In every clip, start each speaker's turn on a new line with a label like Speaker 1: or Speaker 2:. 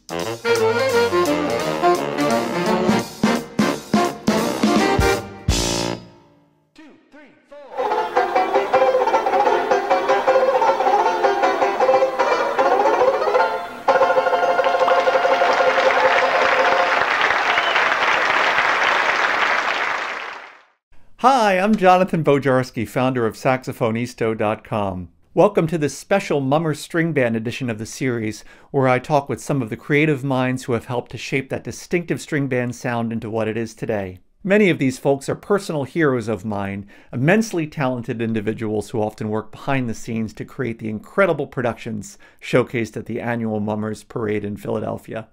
Speaker 1: Hi, I'm Jonathan Bojarski, founder of Saxophonisto.com. Welcome to this special Mummer String Band edition of the series, where I talk with some of the creative minds who have helped to shape that distinctive string band sound into what it is today. Many of these folks are personal heroes of mine, immensely talented individuals who often work behind the scenes to create the incredible productions showcased at the annual Mummers Parade in Philadelphia.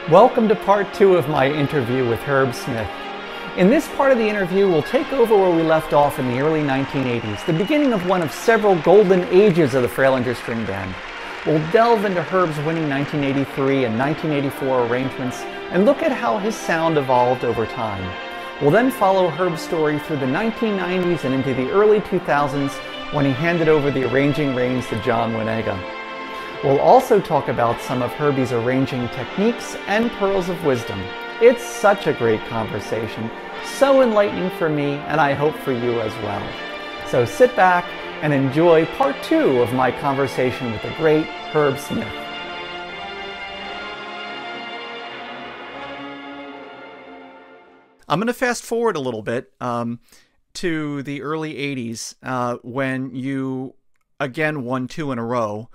Speaker 1: Welcome to part 2 of my interview with Herb Smith. In this part of the interview, we'll take over where we left off in the early 1980s, the beginning of one of several golden ages of the Fralinger String Band. We'll delve into Herb's winning 1983 and 1984 arrangements and look at how his sound evolved over time. We'll then follow Herb's story through the 1990s and into the early 2000s when he handed over the arranging reins to John Wernega. We'll also talk about some of Herbie's arranging techniques and pearls of wisdom. It's such a great conversation, so enlightening for me, and I hope for you as well. So sit back and enjoy part 2 of my conversation with the great Herb Smith. I'm going to fast forward a little bit to the early 80s when you again won 2 in a row.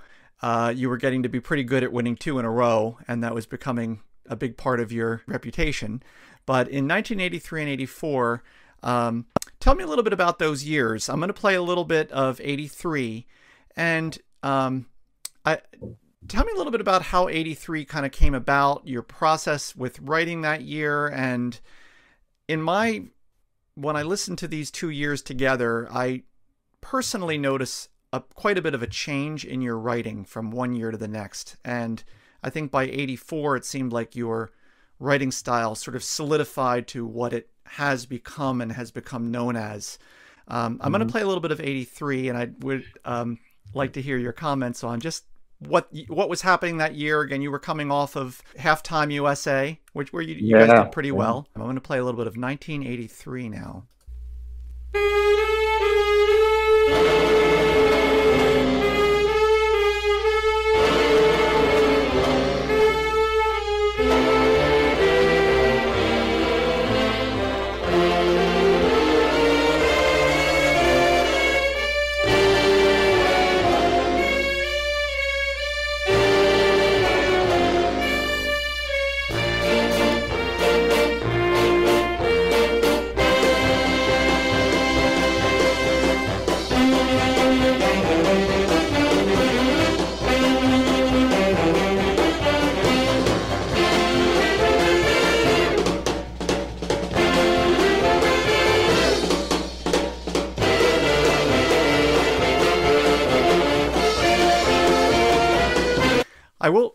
Speaker 1: You were getting to be pretty good at winning 2 in a row, and that was becoming a big part of your reputation. But in 1983 and 84, tell me a little bit about those years. I'm going to play a little bit of 83, and tell me a little bit about how 83 kind of came about, your process with writing that year, and when I listen to these 2 years together, I personally notice quite a bit of a change in your writing from one year to the next. And I think by 84, it seemed like your writing style sort of solidified to what it has become and has become known as. I'm going to play a little bit of 83, and I would like to hear your comments on just what was happening that year. Again, you were coming off of Halftime USA, where you guys did pretty well. I'm going to play a little bit of 1983 now.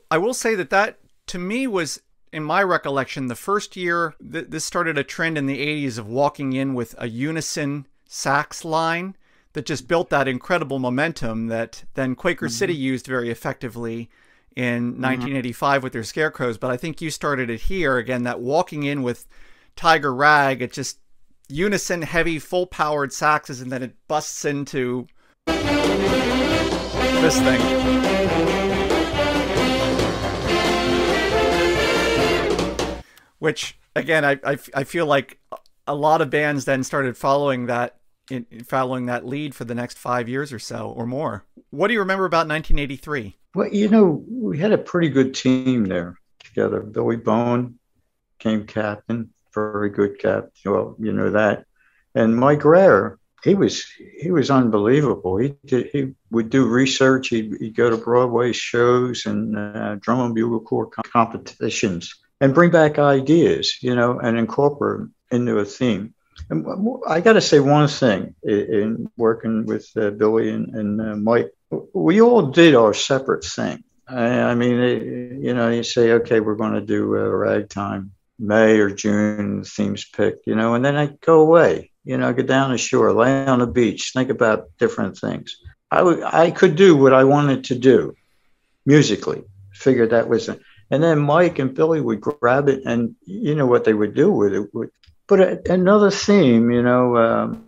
Speaker 1: I will say that to me was, in my recollection, the first year this started a trend in the 80s of walking in with a unison sax line that just built that incredible momentum that then Quaker City used very effectively in 1985 with their Scarecrows. But I think you started it here again, that walking in with Tiger Rag, it just unison, heavy, full-powered saxes, and then it busts into this thing. which again, I feel like a lot of bands then started following that lead for the next 5 years or so or more. What do you remember about 1983?
Speaker 2: Well, you know, we had a pretty good team there together. Billy Bone came captain, very good captain. Well, you know that. And Mike Rare, he was unbelievable. He would do research. He'd go to Broadway shows and drum and bugle corps competitions and bring back ideas, you know, and incorporate them into a theme. And I got to say one thing in working with Billy and Mike, we all did our separate thing. I mean, you know, you say, okay, we're going to do ragtime, May or June, the theme's picked, you know, and then I go away, you know, go down the shore, lay on the beach, think about different things. I could do what I wanted to do musically, figured that was it. And then Mike and Billy would grab it and you know what they would do with it. But another theme, you know,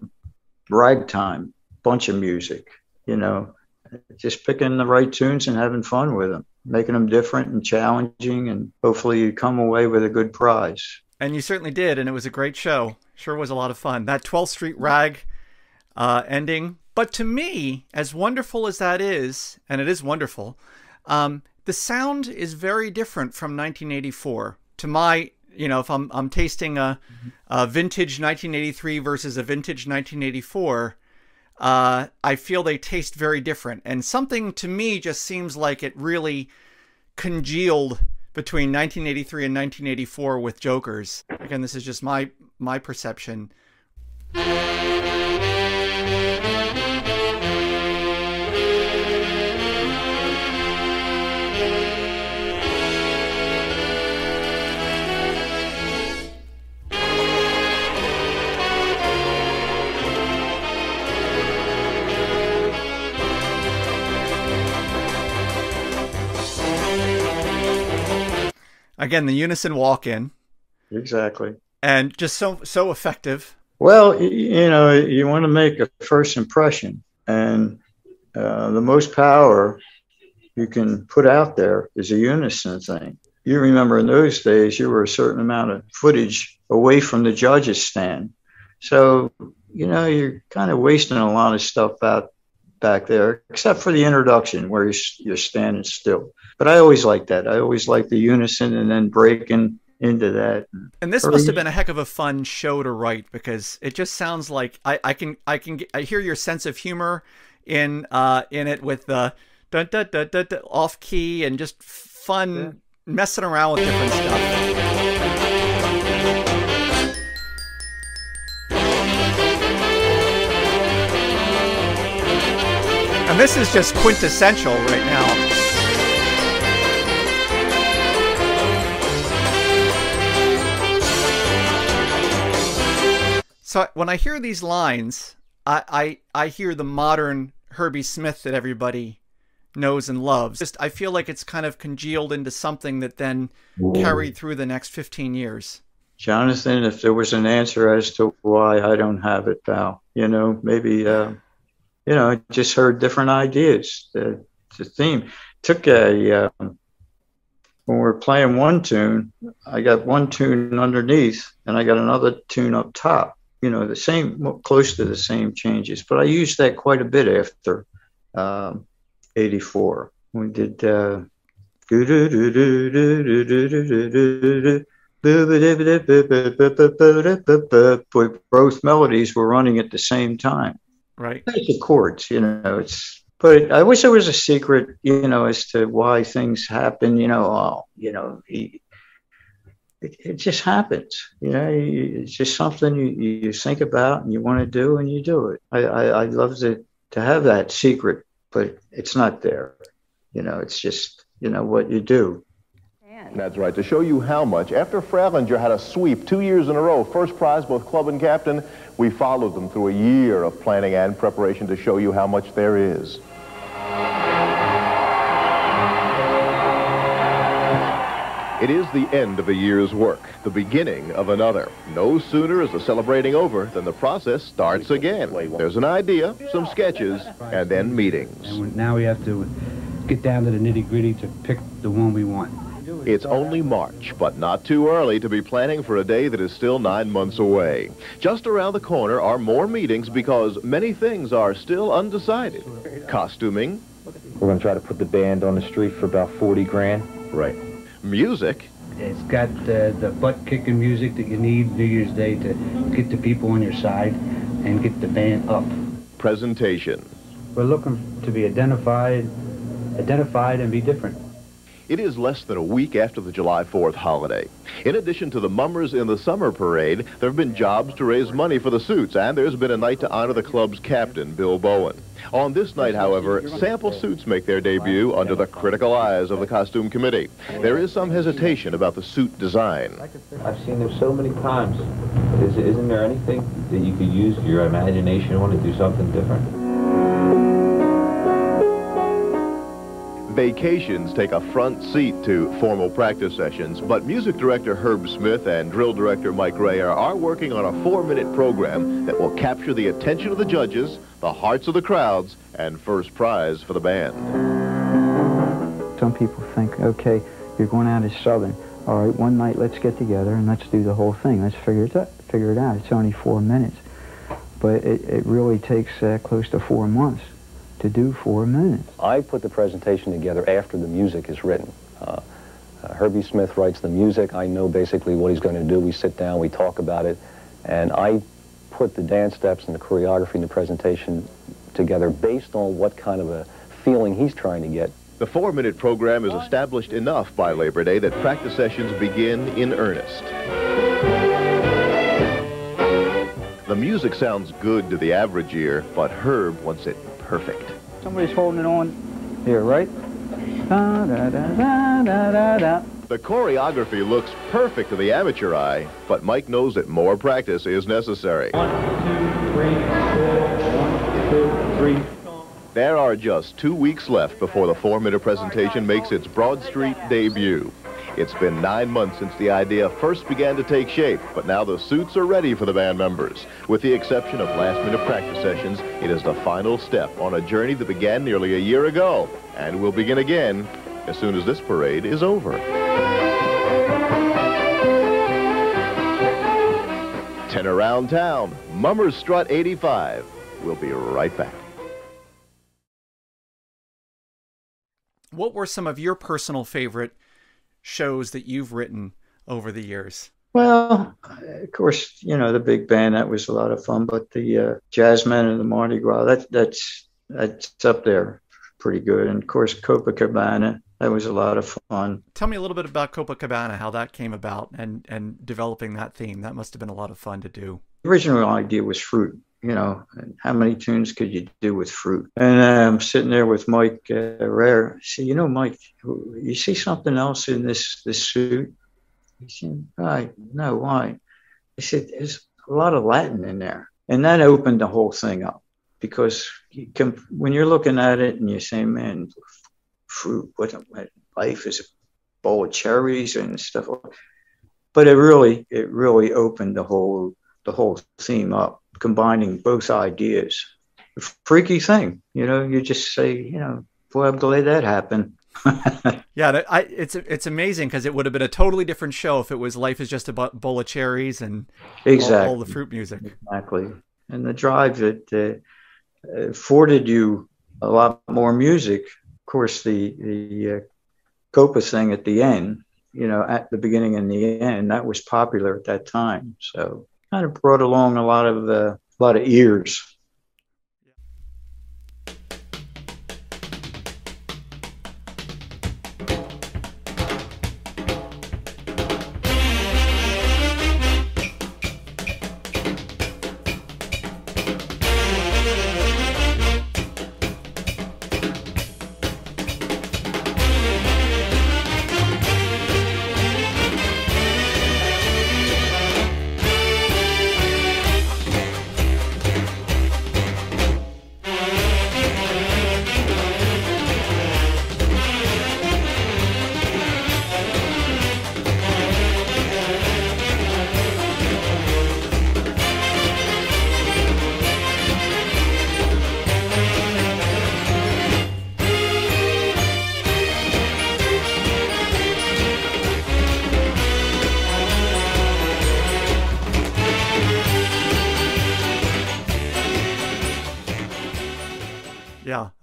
Speaker 2: ragtime, bunch of music, you know, just picking the right tunes and having fun with them, making them different and challenging, and hopefully you come away with a good prize.
Speaker 1: And you certainly did, and it was a great show. Sure was a lot of fun. That 12th Street Rag ending. But to me, as wonderful as that is, and it is wonderful, the sound is very different from 1984. To my, you know, if I'm tasting a vintage 1983 versus a vintage 1984, I feel they taste very different. And something to me just seems like it really congealed between 1983 and 1984 with Jokers. Again, this is just my perception. Again, the unison walk-in.
Speaker 2: Exactly.
Speaker 1: And just so effective.
Speaker 2: Well, you know, you want to make a first impression. And the most power you can put out there is a unison thing. You remember in those days, you were a certain amount of footage away from the judges' stand. So, you know, you're kind of wasting a lot of stuff out back there, except for the introduction where you're standing still. But I always like that. I always like the unison and then breaking into that.
Speaker 1: And this must have been a heck of a fun show to write, because it just sounds like I hear your sense of humor in it with the dun, dun, dun, dun, dun, off key and just fun messing around with different stuff. And this is just quintessential right now. So when I hear these lines, I hear the modern Herbie Smith that everybody knows and loves. I feel like it's kind of congealed into something that then carried through the next 15 years.
Speaker 2: Jonathan, if there was an answer as to why I don't have it, pal, you know, maybe, you know, I just heard different ideas. The theme took when we're playing one tune, I got one tune underneath and I got another tune up top. You know, the same, close to the same changes, but I used that quite a bit after 84. We did both melodies were running at the same time.
Speaker 1: Right.
Speaker 2: Basic chords, you know, but I wish there was a secret, you know, as to why things happen, you know, it just happens, you know, it's just something you think about and you want to do and you do it. I'd love to have that secret, but it's not there. You know, it's just, you know, what you do.
Speaker 3: That's right. To show you how much, after Fralinger had a sweep 2 years in a row, first prize both club and captain, we followed them through a year of planning and preparation to show you how much there is. It is the end of a year's work, the beginning of another. No sooner is the celebrating over than the process starts again. There's an idea, some sketches, and then meetings.
Speaker 4: And now we have to get down to the nitty-gritty to pick the one we want.
Speaker 3: It's only March, but not too early to be planning for a day that is still 9 months away. Just around the corner are more meetings because many things are still undecided. Costuming.
Speaker 4: We're going to try to put the band on the street for about 40 grand.
Speaker 3: Right. Music.
Speaker 5: It's got the butt-kicking music that you need New Year's Day to get the people on your side and get the band up.
Speaker 3: Presentation.
Speaker 5: We're looking to be identified and be different.
Speaker 3: It is less than a week after the July 4th holiday. In addition to the Mummers in the Summer Parade, there have been jobs to raise money for the suits, and there's been a night to honor the club's captain, Bill Bowen. On this night, however, sample suits make their debut under the critical eyes of the costume committee. There is some hesitation about the suit design.
Speaker 4: I've seen them so many times. Isn't there anything that you could use your imagination on to do something different?
Speaker 3: Vacations take a front seat to formal practice sessions, but music director Herb Smith and drill director Mike Rayer are working on a 4-minute program that will capture the attention of the judges, the hearts of the crowds, and first prize for the band.
Speaker 6: Some people think, okay, you're going out as Southern. All right, one night let's get together and let's do the whole thing. Let's figure it out. It's only 4 minutes. But it really takes close to 4 months to do 4 minutes.
Speaker 7: I put the presentation together after the music is written. Herbie Smith writes the music. I know basically what he's going to do. We sit down, we talk about it, and I put the dance steps and the choreography and the presentation together based on what kind of a feeling he's trying to get.
Speaker 3: The 4-minute program is established enough by Labor Day that practice sessions begin in earnest. The music sounds good to the average ear, but Herb wants it perfect.
Speaker 6: Somebody's holding it on here, right? Da, da, da, da, da, da, da.
Speaker 3: The choreography looks perfect to the amateur eye, but Mike knows that more practice is necessary.
Speaker 5: 1, 2, 3, 4. 1, 2, 3.
Speaker 3: There are just 2 weeks left before the 4-minute presentation makes its Broad Street debut. It's been 9 months since the idea first began to take shape, but now the suits are ready for the band members. With the exception of last-minute practice sessions, it is the final step on a journey that began nearly a year ago and will begin again as soon as this parade is over. Ten around town, Mummers Strut 85. We'll be right back.
Speaker 1: What were some of your personal favorite shows that you've written over the years?
Speaker 2: Well, of course, you know, the big band, that was a lot of fun, but the Jazzmen and the Mardi Gras, that's up there pretty good. And of course, Copacabana, that was a lot of fun.
Speaker 1: Tell me a little bit about Copacabana, how that came about and developing that theme. That must have been a lot of fun to do.
Speaker 2: The original idea was fruit. You know, how many tunes could you do with fruit? And I'm sitting there with Mike Rayer. I said, you know, Mike, you see something else in this suit? He said, why? No, why? I said, there's a lot of Latin in there. And that opened the whole thing up because when you're looking at it and you're saying, man, fruit, what life is a bowl of cherries and stuff. But it really opened the whole theme up, combining both ideas. A freaky thing, you know, you just say, you know, boy, I'm glad that happened.
Speaker 1: Yeah, it's amazing because it would have been a totally different show if it was Life is Just a Bowl of Cherries and all the fruit music.
Speaker 2: Exactly. And the drive that afforded you a lot more music. Of course, the Copa thing at the end, you know, at the beginning and the end, that was popular at that time. So kind of brought along a lot of ears.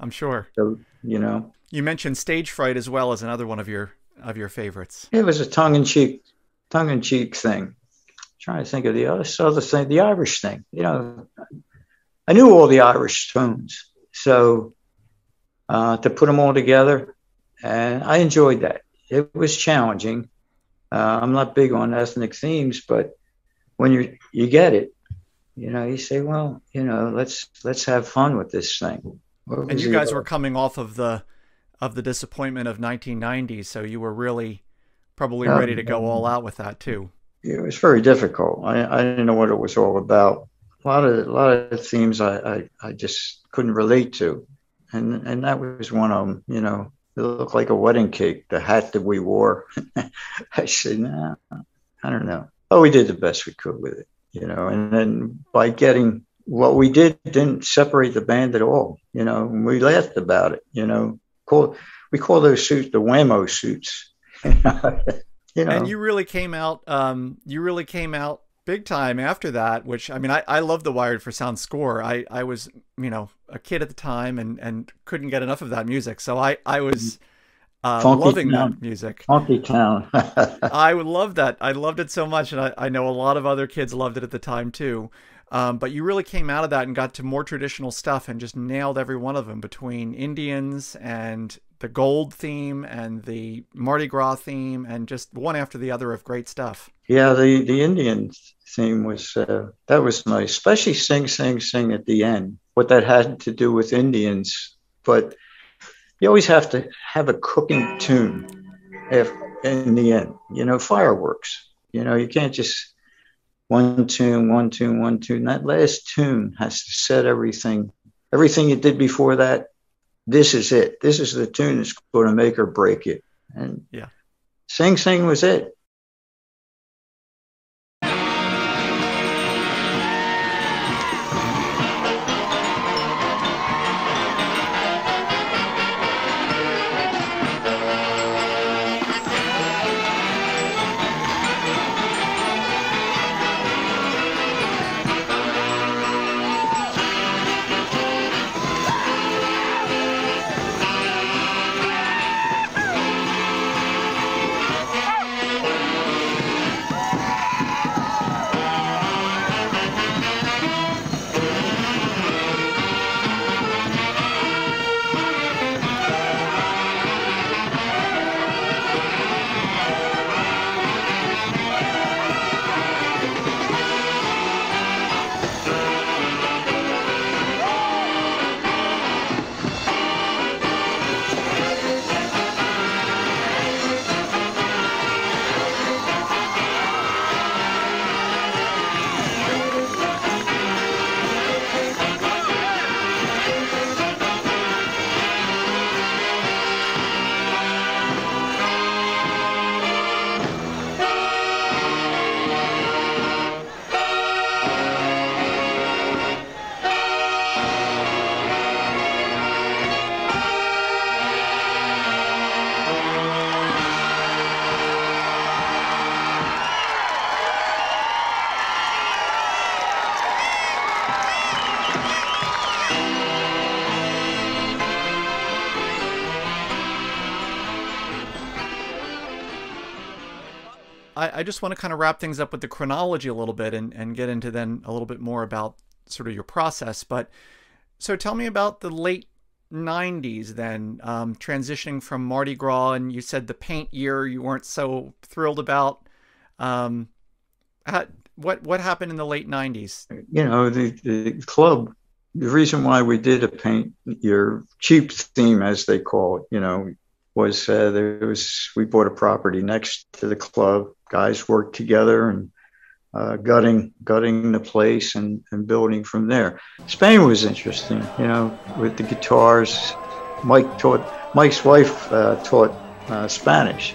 Speaker 1: I'm sure.
Speaker 2: So, you know.
Speaker 1: You mentioned Stage Fright as well as another one of your favorites.
Speaker 2: It was a tongue-in-cheek thing. Trying to think of the other thing, the Irish thing. You know, I knew all the Irish tunes, so to put them all together, and I enjoyed that. It was challenging. I'm not big on ethnic themes, but when you get it, you know, you say, well, you know, let's have fun with this thing.
Speaker 1: And you guys were coming off of the disappointment of 1990, so you were really probably ready to go all out with that too.
Speaker 2: It was very difficult. I didn't know what it was all about. A lot of themes I just couldn't relate to, and that was one of them. You know, it looked like a wedding cake. The hat that we wore. I said, nah, I don't know. Oh, we did the best we could with it, you know. And then by getting what we didn't separate the band at all. You know, we laughed about it. You know, we call those suits the whammo suits. You know.
Speaker 1: And you really came out. Big time after that, which, I mean, I love the Wired for Sound score. I was, you know, a kid at the time and couldn't get enough of that music. So I was loving that music.
Speaker 2: Funky Town.
Speaker 1: I would love that. I loved it so much. And I know a lot of other kids loved it at the time too. But you really came out of that and got to more traditional stuff and just nailed every one of them, between Indians and the Gold theme and the Mardi Gras theme, and just one after the other of great stuff.
Speaker 2: Yeah, the Indian theme was that was nice, especially Sing Sing Sing at the end. What that had to do with Indians, but you always have to have a cooking tune in the end. You know, fireworks. You know, you can't just one tune. That last tune has to set everything. Everything you did before that. This is it. This is the tune that's going to make or break it. And
Speaker 1: yeah,
Speaker 2: Sing Sing was it.
Speaker 1: I just want to kind of wrap things up with the chronology a little bit and get into then a little bit more about sort of your process. But so tell me about the late 90s then, transitioning from Mardi Gras, and you said the paint year you weren't so thrilled about. What happened in the late 90s?
Speaker 2: You know, the club, the reason why we did a paint year cheap theme, as they call it, you know, was we bought a property next to the club. Guys worked together and gutting the place and building from there. Spain was interesting, you know, with the guitars. Mike's wife taught Spanish.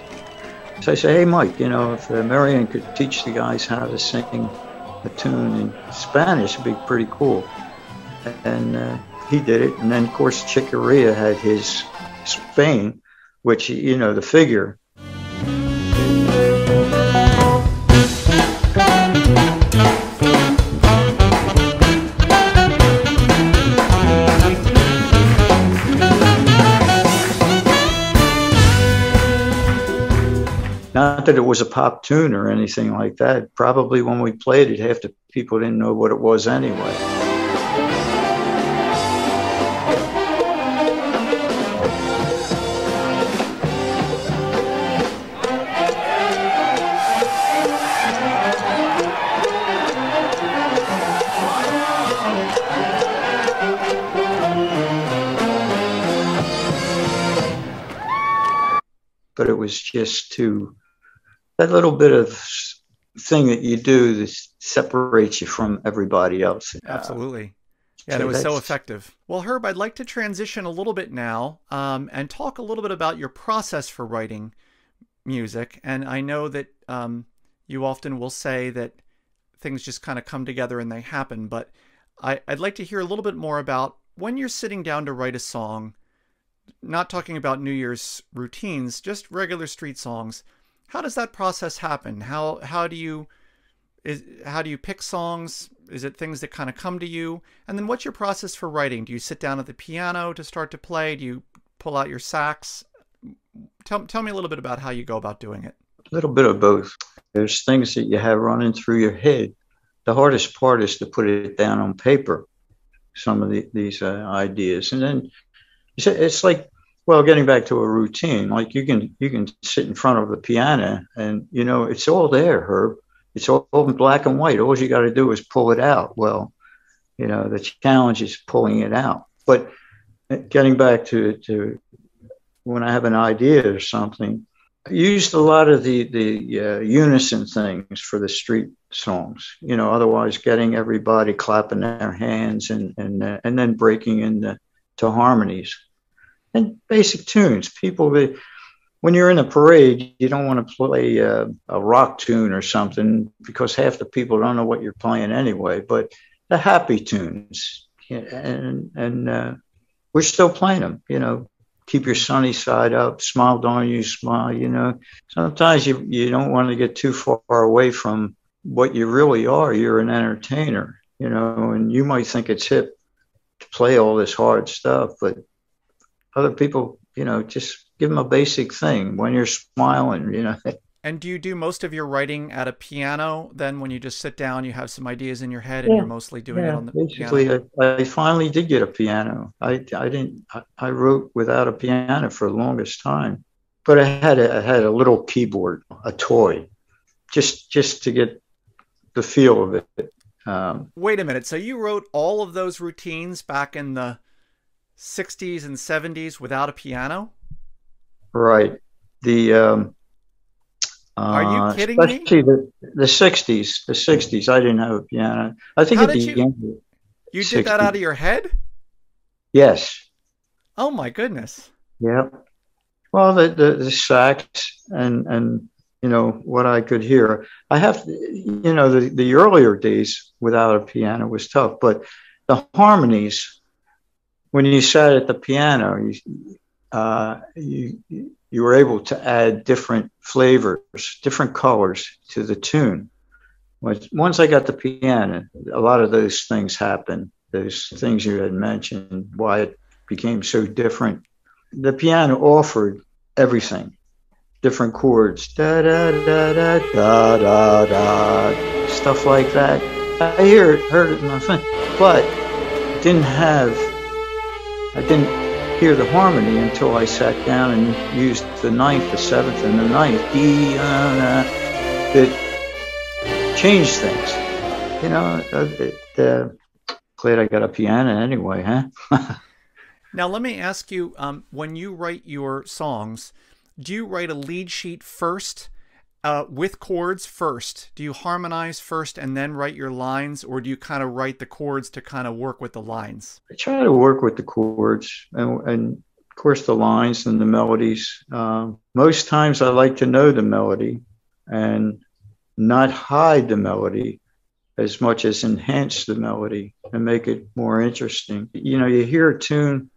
Speaker 2: So I said, hey, Mike, you know, if Marianne could teach the guys how to sing a tune in Spanish, it'd be pretty cool. And he did it. And then, of course, Chicoria had his Spain, which, you know, the figure. Not that it was a pop tune or anything like that. Probably when we played it, half the people didn't know what it was anyway. But it was just that little bit of thing that you do that separates you from everybody else.
Speaker 1: Absolutely. Yeah, and it was so effective. Well, Herb, I'd like to transition a little bit now and talk a little bit about your process for writing music. And I know that you often will say that things just kind of come together and they happen, but I'd like to hear a little bit more about when you're sitting down to write a song, not talking about New Year's routines, just regular street songs. How does that process happen? How do you pick songs? Is it things that kind of come to you? And then what's your process for writing? Do you sit down at the piano to start to play? Do you pull out your sax? Tell me a little bit about how you go about doing it.
Speaker 2: A little bit of both. There's things that you have running through your head. The hardest part is to put it down on paper, some of these ideas. And then it's like, well, getting back to a routine, like you can sit in front of the piano and, it's all there, Herb. It's all in black and white. All you got to do is pull it out. Well, the challenge is pulling it out. But getting back to when I have an idea or something, I used a lot of the unison things for the street songs. Otherwise getting everybody clapping their hands and then breaking into harmonies and basic tunes. When you're in a parade, you don't want to play a rock tune or something because half the people don't know what you're playing anyway. But the happy tunes, and we're still playing them. Keep your sunny side up, smile, don't you smile. Sometimes you don't want to get too far away from what you really are. You're an entertainer, and you might think it's hip to play all this hard stuff, but other people, just give them a basic thing when you're smiling,
Speaker 1: And do you do most of your writing at a piano? Then when you just sit down, you have some ideas in your head and you're mostly doing it on the piano?
Speaker 2: I finally did get a piano. I wrote without a piano for the longest time, but I had a little keyboard, a toy, just to get the feel of it.
Speaker 1: Wait a minute. So you wrote all of those routines back in the 60s and 70s without a piano?
Speaker 2: Right.
Speaker 1: Are you kidding me?
Speaker 2: Especially the 60s. The 60s, I didn't have a piano. I think
Speaker 1: you did that out of your head?
Speaker 2: Yes.
Speaker 1: Oh my goodness.
Speaker 2: Yeah. Well, the sax and what I could hear. I have the earlier days without a piano was tough, but the harmonies, when you sat at the piano, you were able to add different flavors, different colors to the tune. Once I got the piano, a lot of those things happened. Those things you had mentioned, why it became so different. The piano offered everything, different chords, da da da da da da da, stuff like that. I heard it in my thing, but I didn't hear the harmony until I sat down and used the ninth, the seventh, and the ninth. That changed things. Glad I got a piano anyway, huh?
Speaker 1: Now, let me ask you, when you write your songs, do you write a lead sheet first with chords first? Do you harmonize first and then write your lines, or do you kind of write the chords to kind of work with the lines?
Speaker 2: I try to work with the chords and of course the lines and the melodies. Most times I like to know the melody and not hide the melody as much as enhance the melody and make it more interesting. You hear a tune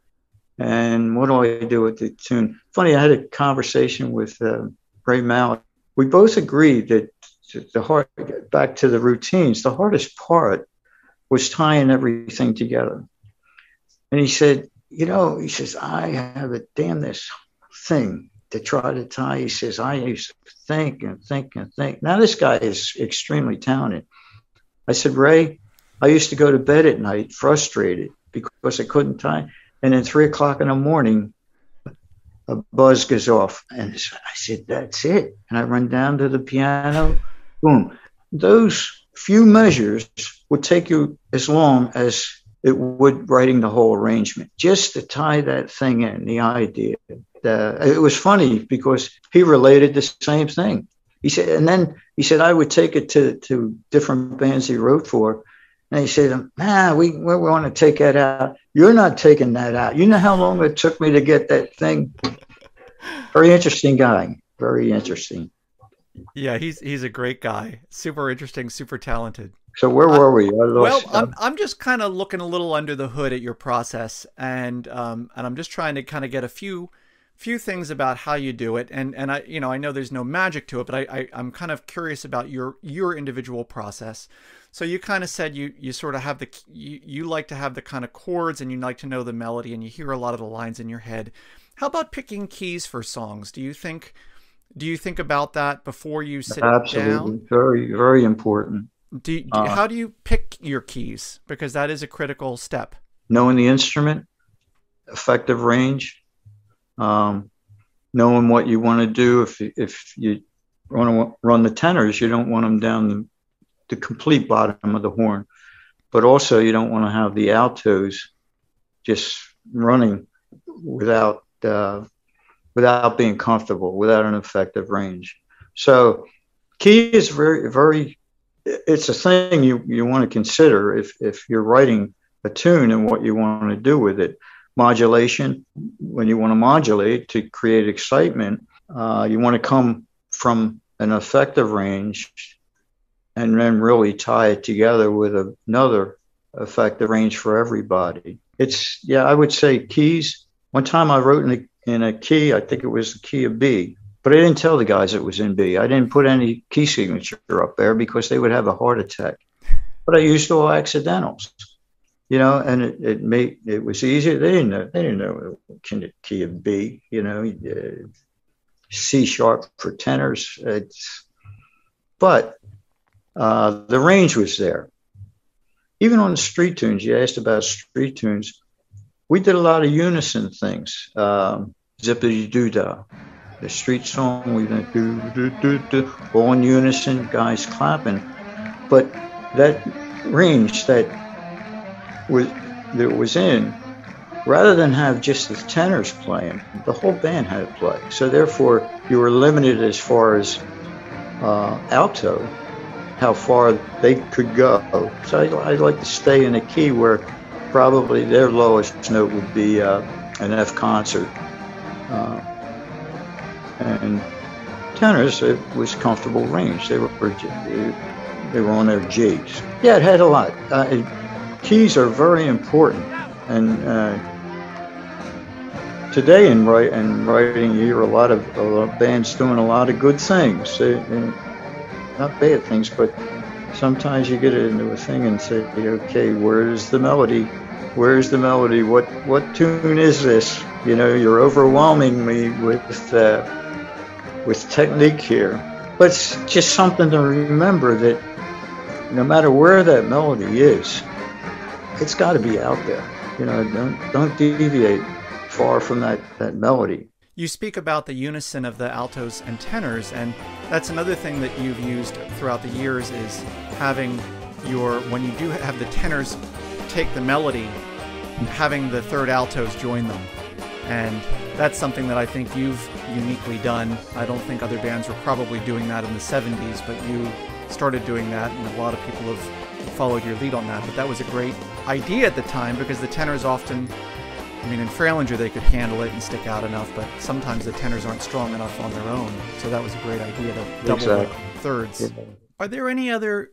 Speaker 2: and what do I do with the tune? Funny, I had a conversation with Ray Mallett. We both agreed that back to the routines, the hardest part was tying everything together. And he said, he says, I have a damn this thing to try to tie. He says, I used to think and think and think. Now, this guy is extremely talented. I said, Ray, I used to go to bed at night frustrated because I couldn't tie. And then 3 o'clock in the morning, a buzz goes off. And I said, that's it. And I run down to the piano. Boom. Those few measures would take you as long as it would writing the whole arrangement, just to tie that thing in, the idea. It was funny because he related the same thing. He said, and then he said, I would take it to different bands he wrote for. And he said, we want to take that out. You're not taking that out. You know how long it took me to get that thing? Very interesting guy. Very interesting.
Speaker 1: Yeah, he's a great guy. Super interesting, super talented.
Speaker 2: So where were we?
Speaker 1: Well, I'm just kind of looking a little under the hood at your process, and I'm just trying to kind of get a few things about how you do it, and I know there's no magic to it, but I'm kind of curious about your individual process. So you kind of said you sort of have you like to have the kind of chords, and you like to know the melody, and you hear a lot of the lines in your head. How about picking keys for songs? Do you think about that before you sit down?
Speaker 2: Absolutely, very, very important.
Speaker 1: How do you pick your keys? Because that is a critical step.
Speaker 2: Knowing the instrument, effective range, knowing what you want to do. If you want to run the tenors, you don't want them down the complete bottom of the horn, but also you don't want to have the altos just running without being comfortable, without an effective range. So key is very, very, it's a thing you want to consider if you're writing a tune and what you want to do with it. Modulation, when you want to modulate to create excitement, you want to come from an effective range and then really tie it together with another effective range for everybody. I would say keys. One time I wrote in a key, I think it was the key of B, but I didn't tell the guys it was in B. I didn't put any key signature up there because they would have a heart attack. But I used all accidentals, and it was easier. They didn't know the key of B, C sharp for tenors. But the range was there. Even on the street tunes, you asked about street tunes. We did a lot of unison things. Zippity doo dah. The street song, we went do do do do, all in unison, guys clapping. But that range that was in, rather than have just the tenors playing, the whole band had to play. So therefore, you were limited as far as alto, how far they could go. So I'd like to stay in a key where probably their lowest note would be an F concert. And tenors, it was comfortable range. They were on their G's. Yeah, it had a lot. Keys are very important. And today in writing, you hear a lot of bands doing a lot of good things. Not bad things, but sometimes you get into a thing and say, okay, where's the melody? Where's the melody? What tune is this? You're overwhelming me with technique here. But it's just something to remember that no matter where that melody is, it's got to be out there. Don't deviate far from that melody.
Speaker 1: You speak about the unison of the altos and tenors, and that's another thing that you've used throughout the years is having when you do have the tenors take the melody, having the third altos join them. And that's something that I think you've uniquely done. I don't think other bands were probably doing that in the 70s, but you started doing that, and a lot of people have followed your lead on that. But that was a great idea at the time because the tenors often, in Fralinger they could handle it and stick out enough, but sometimes the tenors aren't strong enough on their own. So that was a great idea to double the thirds. Yeah. Are there any other,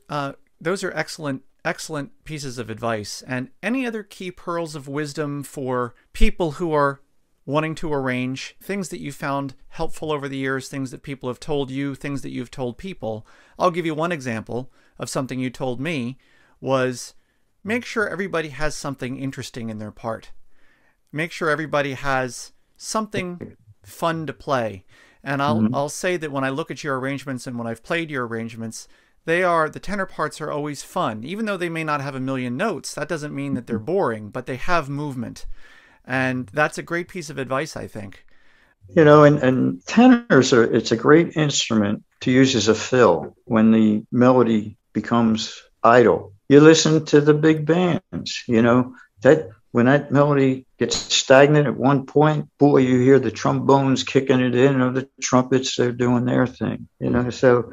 Speaker 1: those are excellent pieces of advice, and any other key pearls of wisdom for people who are wanting to arrange, things that you found helpful over the years, things that people have told you, things that you've told people? I'll give you one example of something you told me was make sure everybody has something interesting in their part. Make sure everybody has something fun to play. And I'll say that when I look at your arrangements and when I've played your arrangements, the tenor parts are always fun. Even though they may not have a million notes, that doesn't mean that they're boring, but they have movement. And that's a great piece of advice, I think.
Speaker 2: You know, and tenors it's a great instrument to use as a fill when the melody becomes idle. You listen to the big bands, you know, that when that melody gets stagnant at one point, boy, you hear the trombones kicking it in, or the trumpets, they're doing their thing, you know. So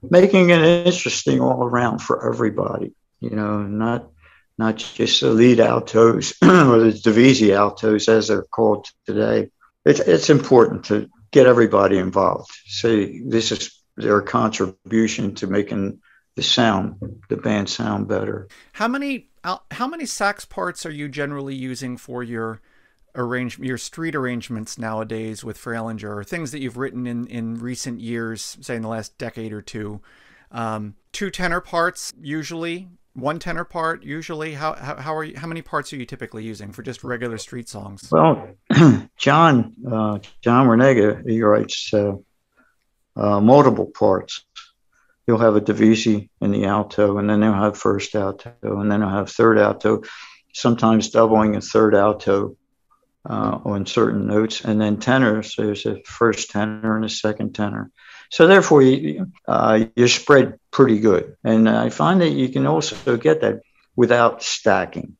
Speaker 2: making it interesting all around for everybody, you know, not just the lead altos or the divisi altos as they're called today. It's important to get everybody involved. Say this is their contribution to making the band sound better.
Speaker 1: How many sax parts are you generally using for your street arrangements nowadays with Fralinger, or things that you've written in recent years, say in the last decade or two? 2 tenor parts usually, 1 tenor part usually. How many parts are you typically using for just regular street songs?
Speaker 2: Well, John Wernega, he writes multiple parts. He'll have a divisi in the alto, and then they'll have first alto, and then they'll have third alto, sometimes doubling a third alto on certain notes, and then tenors. There's a first tenor and a second tenor. So therefore, you're spread pretty good. And I find that you can also get that without stacking,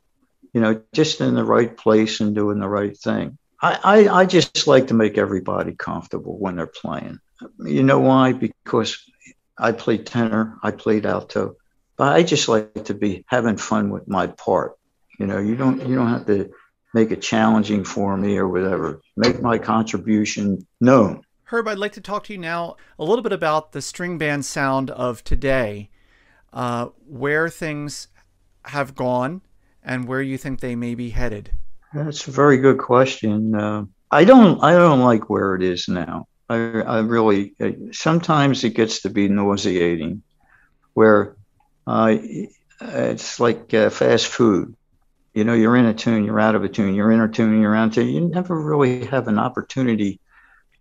Speaker 2: you know, just in the right place and doing the right thing. I just like to make everybody comfortable when they're playing. You know why? Because I played tenor, I played alto, but I just like to be having fun with my part. You know, you don't have to make it challenging for me or whatever. Make my contribution known.
Speaker 1: Herb, I'd like to talk to you now a little bit about the string band sound of today, where things have gone and where you think they may be headed.
Speaker 2: That's a very good question. I don't like where it is now. I really, sometimes it gets to be nauseating, where it's like fast food. You know, you're in a tune, you're out of a tune, you're in a tune, you're out of a tune. You never really have an opportunity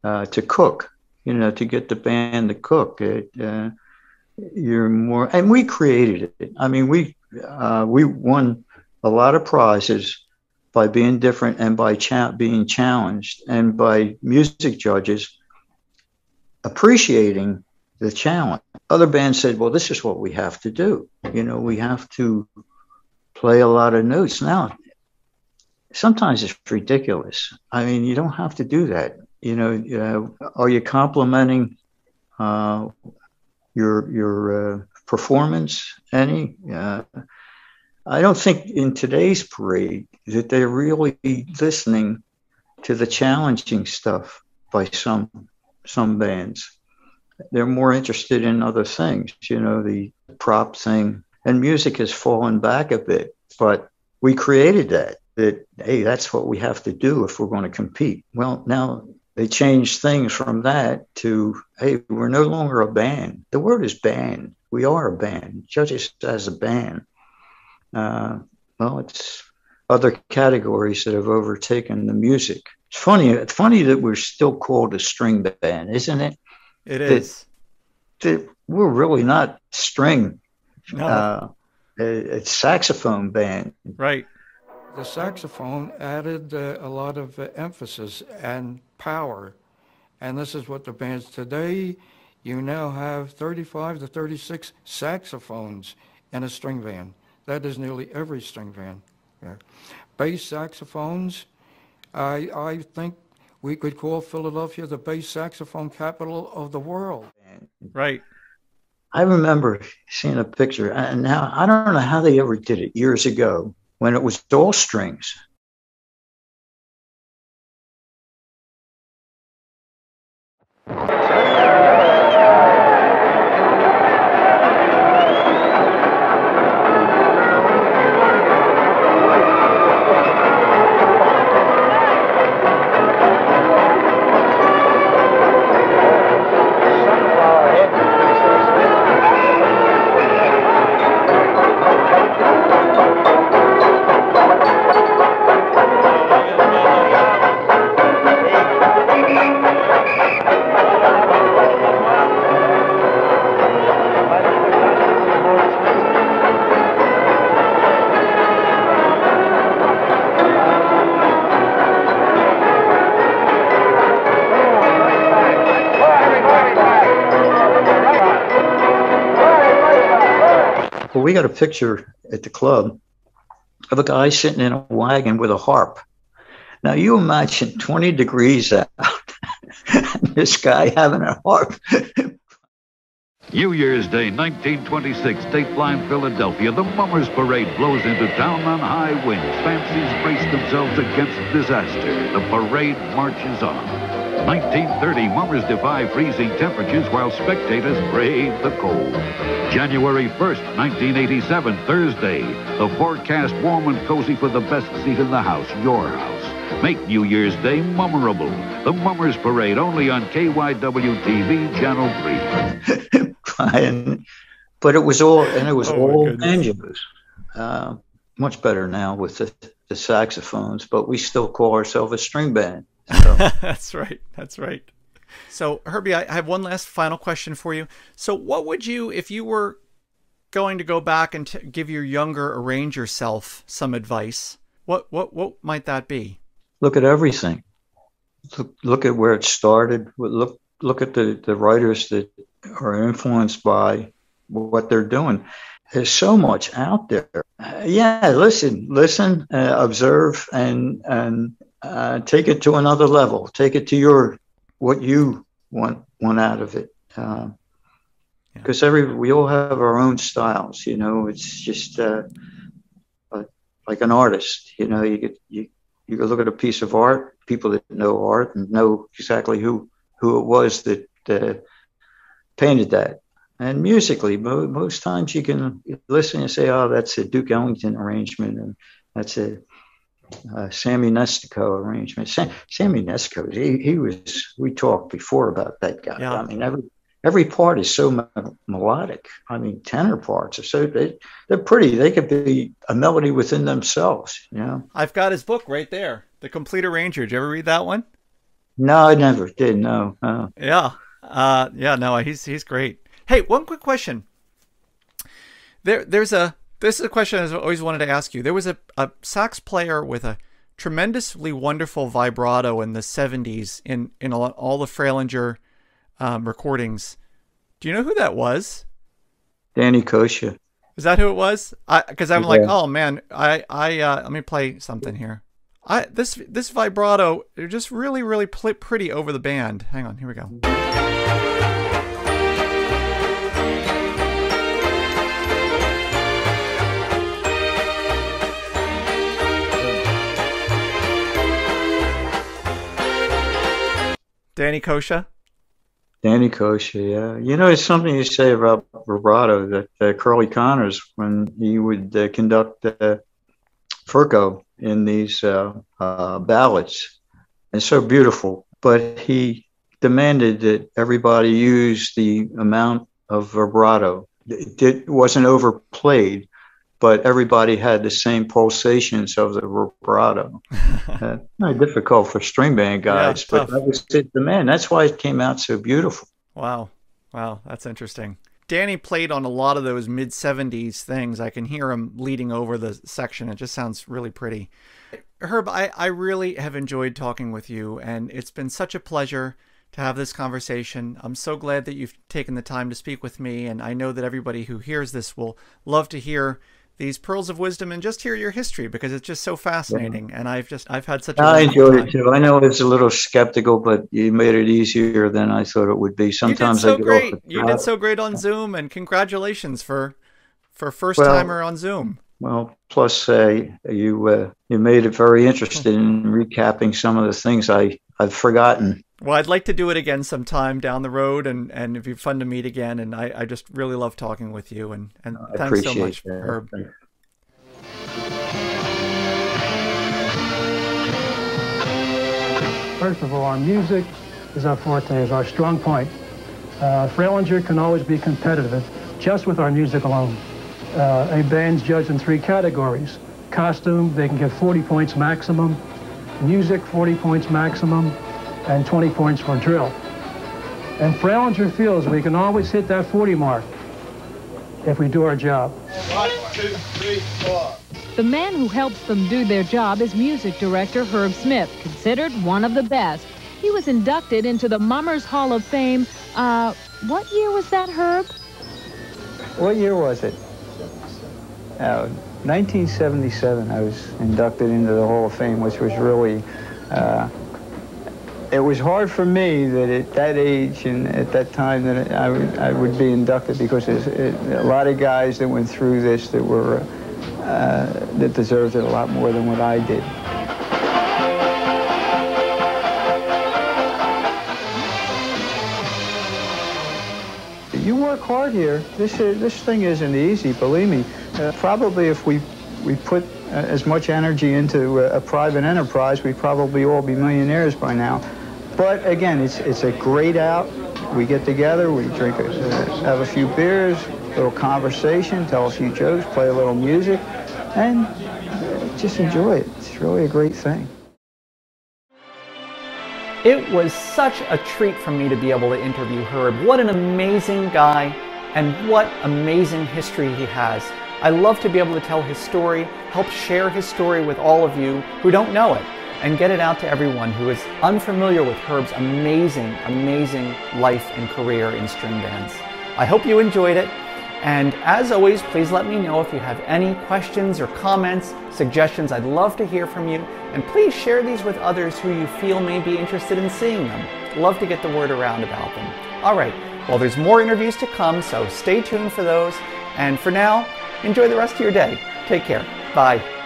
Speaker 2: to cook, you know, to get the band to cook. You're more, and we created it. I mean, we won a lot of prizes by being different and by being challenged, and by music judges appreciating the challenge. Other bands said, well, this is what we have to do. You know, we have to play a lot of notes. Now, sometimes it's ridiculous. I mean, you don't have to do that. You know, are you complimenting your performance any? I don't think in today's parade that they're really listening to the challenging stuff by some bands. They're more interested in other things, you know, the prop thing, and music has fallen back a bit, but we created that, hey, that's what we have to do if we're going to compete. Well, now they changed things from that to, hey, we're no longer a band. The word is band. We are a band. Judge us as a band. Well, it's other categories that have overtaken the music. It's funny that we're still called a string band, isn't it?
Speaker 1: It is.
Speaker 2: We're really not string.
Speaker 1: No.
Speaker 2: It's saxophone band.
Speaker 1: Right.
Speaker 8: The saxophone added a lot of emphasis and power. And this is what the bands today, you now have 35 to 36 saxophones in a string band. That is nearly every string band. Yeah. Bass saxophones, I think we could call Philadelphia the bass saxophone capital of the world.
Speaker 1: Right.
Speaker 2: I remember seeing a picture, and now I don't know how they ever did it years ago when it was all strings. Well, we got a picture at the club of a guy sitting in a wagon with a harp. Now, you imagine 20 degrees out, this guy having a harp.
Speaker 9: New Year's Day, 1926, State Line, Philadelphia. The Mummers Parade blows into town on high winds. Fancies brace themselves against disaster. The parade marches on. 1930, Mummers defy freezing temperatures while spectators brave the cold. January 1st, 1987, Thursday. The forecast warm and cozy for the best seat in the house, your house. Make New Year's Day memorable. The Mummers Parade, only on KYW-TV, Channel 3.
Speaker 2: But it was all, and it was all banjos. Much better now with the saxophones, but we still call ourselves a string band. So.
Speaker 1: That's right. That's right. So, Herbie, I have one last final question for you. So what would you, if you were going to go back and give your younger arranger self some advice, what might that be?
Speaker 2: Look at everything. Look at where it started. Look at the writers that are influenced by what they're doing. There's so much out there. Listen, observe, and take it to another level. Take it to what you want out of it. Because we all have our own styles. It's just like an artist. You look at a piece of art. People that know art and know exactly who it was that painted that. And musically, most times you can listen and say, "Oh, that's a Duke Ellington arrangement," and that's a Sammy Nestico arrangement. Sammy Nestico, he was. We talked before about that guy. Yeah. I mean, every part is so melodic. I mean, tenor parts are so they're pretty. They could be a melody within themselves.
Speaker 1: I've got his book right there, The Complete Arranger. Did you ever read that one?
Speaker 2: No, I never did. No.
Speaker 1: Yeah. No, he's great. Hey, one quick question. This is a question I've always wanted to ask you. There was a sax player with a tremendously wonderful vibrato in the 70s in all the Fralinger recordings. Do you know who that was?
Speaker 2: Danny Kosha.
Speaker 1: Is that who it was? Because I'm like, oh man, I let me play something here. This vibrato, they're just really, really pretty over the band. Hang on, here we go. Danny Kosha?
Speaker 2: Danny Kosha, yeah. There's something you say about vibrato that Curly Connors, when he would conduct Furco in these ballads, it's so beautiful. But he demanded that everybody use the amount of vibrato. It wasn't overplayed, but everybody had the same pulsations of the vibrato. Not difficult for string band guys, but that was the demand. That's why it came out so beautiful.
Speaker 1: Wow, that's interesting. Danny played on a lot of those mid-70s things. I can hear him leading over the section. It just sounds really pretty. Herb, I really have enjoyed talking with you, and it's been such a pleasure to have this conversation. I'm so glad that you've taken the time to speak with me, and I know that everybody who hears this will love to hear these pearls of wisdom and just hear your history, because it's just so fascinating. Yeah. And I've had such a
Speaker 2: I enjoyed it too. I know I was a little skeptical, but you made it easier than I thought it would be. Sometimes
Speaker 1: you did so great on Zoom, and congratulations for first timer on Zoom.
Speaker 2: Well, plus you made it very interesting in recapping some of the things I've forgotten.
Speaker 1: Well, I'd like to do it again sometime down the road, and it'd be fun to meet again. And I just really love talking with you, and thanks so much, Herb.
Speaker 10: First of all, our music is our forte, is our strong point. Fralinger can always be competitive just with our music alone. A band's judged in 3 categories. Costume, they can get 40 points maximum. Music, 40 points maximum. And 20 points for drill. And Fralinger feels we can always hit that 40 mark if we do our job.
Speaker 11: 1, 2, 3, 4.
Speaker 12: The man who helps them do their job is music director Herb Smith, considered one of the best. He was inducted into the Mummers Hall of Fame. What year was that, Herb?
Speaker 6: What year was it? 1977, I was inducted into the Hall of Fame, which was really, it was hard for me that at that age and at that time that I would be inducted, because there's a lot of guys that went through this that were, that deserved it a lot more than what I did. You work hard here. This thing isn't easy, believe me. Probably if we put as much energy into a private enterprise, we'd probably all be millionaires by now. But again, it's a great out. We get together, we drink, have a few beers, a little conversation, tell a few jokes, play a little music, and just enjoy it. It's really a great thing.
Speaker 1: It was such a treat for me to be able to interview Herb. What an amazing guy, and what amazing history he has. I love to be able to tell his story, help share his story with all of you who don't know it, and get it out to everyone who is unfamiliar with Herb's amazing, amazing life and career in string bands. I hope you enjoyed it, and as always, please let me know if you have any questions or comments, suggestions. I'd love to hear from you, and please share these with others who you feel may be interested in seeing them. Love to get the word around about them. All right, well, there's more interviews to come, so stay tuned for those, and for now, enjoy the rest of your day. Take care. Bye.